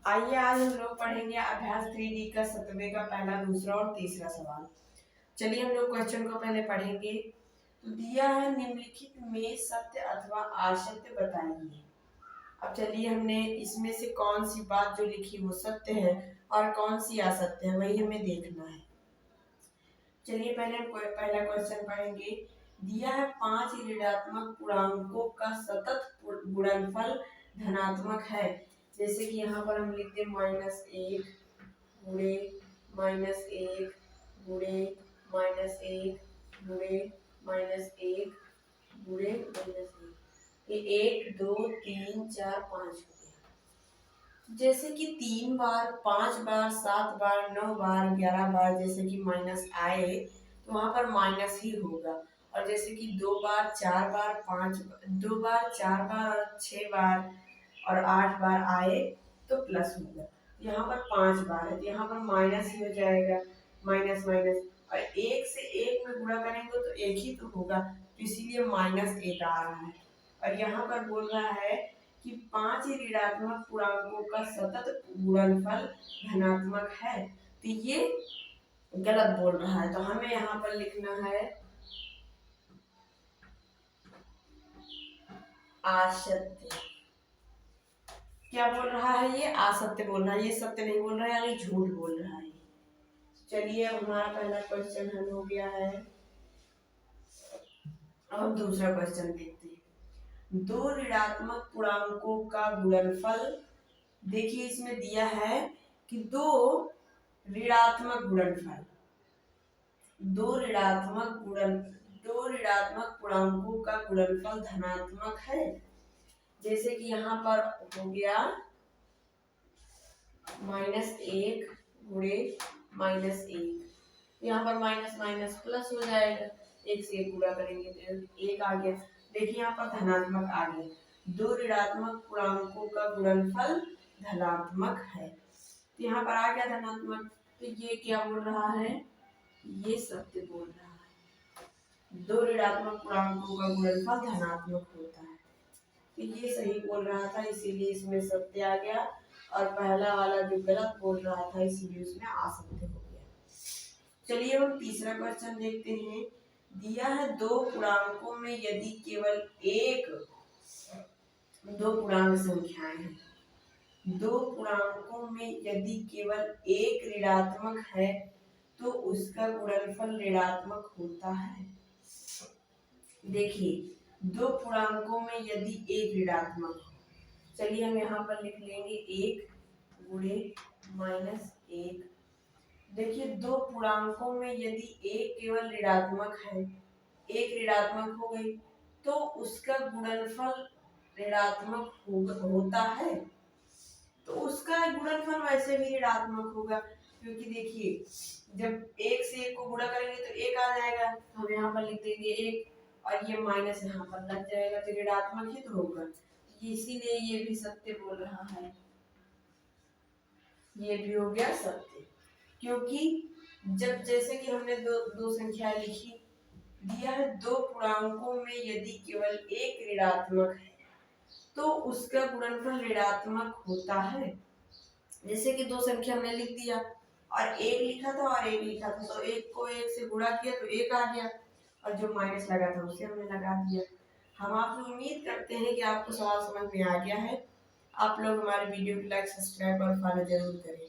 आइए आज हम लोग पढ़ेंगे अभ्यास 3D का 7वें का पहला, दूसरा और तीसरा सवाल। चलिए हम लोग क्वेश्चन को पहले पढ़ेंगे। तो दिया है निम्नलिखित में सत्य अथवा असत्य बताइए। अब चलिए हमने इसमें से कौन सी बात जो लिखी वो सत्य है और कौन सी असत्य है वही हमें देखना है। चलिए पहले हम पहला क्वेश्चन पढ़ेंगे। दिया है 5 ऋणात्मक पूर्णांकों का सतत गुणनफल धनात्मक है। जैसे कि यहाँ पर हम लिखते हैं -1 गुणे -1 गुणे -1 गुणे -1 गुणे -1, ये 1 2 3 4 5 हो गया। जैसे कि 3 बार 5 बार 7 बार 9 बार 11 बार जैसे कि माइनस आए तो वहां पर माइनस ही होगा। और जैसे कि 2 बार 4 बार 5 2 बार 4 बार और 6 बार और 8 बार आए तो प्लस होगा। यहाँ पर 5 बार है तो यहाँ पर माइनस ही हो जाएगा, माइनस माइनस। और 1 से 1 में गुणा करेंगे तो 1 ही तो होगा, तो इसीलिए -1 आ रहा है। और यहाँ पर बोल रहा है कि 5 ऋणात्मक पूर्णांकों का सतत गुणनफल धनात्मक है, तो ये गलत बोल रहा है। तो हमें यहाँ पर लिखना है असत्य। क्या बोल रहा है ये? असत्य बोल रहा है, ये सत्य नहीं बोल रहा है, यानी झूठ बोल रहा है। चलिए अब हमारा पहला क्वेश्चन हल हो गया है। अब हम दूसरा क्वेश्चन देखते हैं। 2 ऋणात्मक पूर्णांकों का गुणनफल। देखिए इसमें दिया है कि 2 ऋणात्मक गुणनफल, 2 ऋणात्मक पूर्णांकों का गुणनफल धनात्मक है। जैसे कि यहाँ पर हो गया -1 गुणे -1, यहाँ पर माइनस माइनस प्लस हो जाएगा, 1 से 1 गुणा करेंगे तो 1 आ गया। देखिए यहाँ पर धनात्मक आ गया, 2 ऋणात्मक पूर्णांकों का गुणनफल धनात्मक है, तो यहाँ पर आ गया धनात्मक। तो ये क्या बोल रहा है? ये सत्य बोल रहा है, 2 ऋणात्मक पूर्णांकों का गुणनफल धनात्मक होता है, तो ये सही बोल रहा था, इसीलिए इसमें सत्य आ गया। और पहला वाला जो गलत बोल रहा था इसीलिए उसमें असत्य हो गया। चलिए हम तीसरा क्वेश्चन देखते हैं। दिया है 2 पूर्णांकों में यदि केवल दो पूर्णांक संख्याएं हैं, 2 पूर्णांकों में यदि केवल एक ऋणात्मक है तो उसका गुणनफल ऋणात्मक होता है। देखिए 2 पूर्णांकों में यदि एक ऋणात्मक हो, चलिए हम यहाँ पर लिख लेंगे 1 गुणे -1। देखिए 2 पूर्णांकों में यदि एक केवल ऋणात्मक है, एक ऋणात्मक हो गई तो उसका गुणनफल ऋणात्मक होता है, तो उसका गुणनफल वैसे भी ऋणात्मक होगा, क्योंकि देखिए जब 1 से 1 को गुणा करेंगे तो 1 आ जाएगा, हम यहाँ पर लिख देंगे 1 और ये माइनस यहाँ पर लग जाएगा तो ऋणात्मक ही तो होगा, इसीलिए ये भी सत्य बोल रहा है, ये भी हो गया सत्य। क्योंकि जब जैसे कि हमने दो संख्याएं लिखी, दिया है 2 पूर्णांकों में यदि केवल एक ऋणात्मक है तो उसका गुणनफल ऋणात्मक होता है। जैसे कि 2 संख्या हमने लिख दिया और 1 लिखा था और 1 लिखा था, तो 1 को 1 से गुणा किया तो 1 आ गया और जो माइनस लगा था उसे हमने लगा दिया। हम आपसे उम्मीद करते हैं कि आपको सवाल समझ में आ गया है। आप लोग हमारे वीडियो को लाइक, सब्सक्राइब और फॉलो जरूर करें।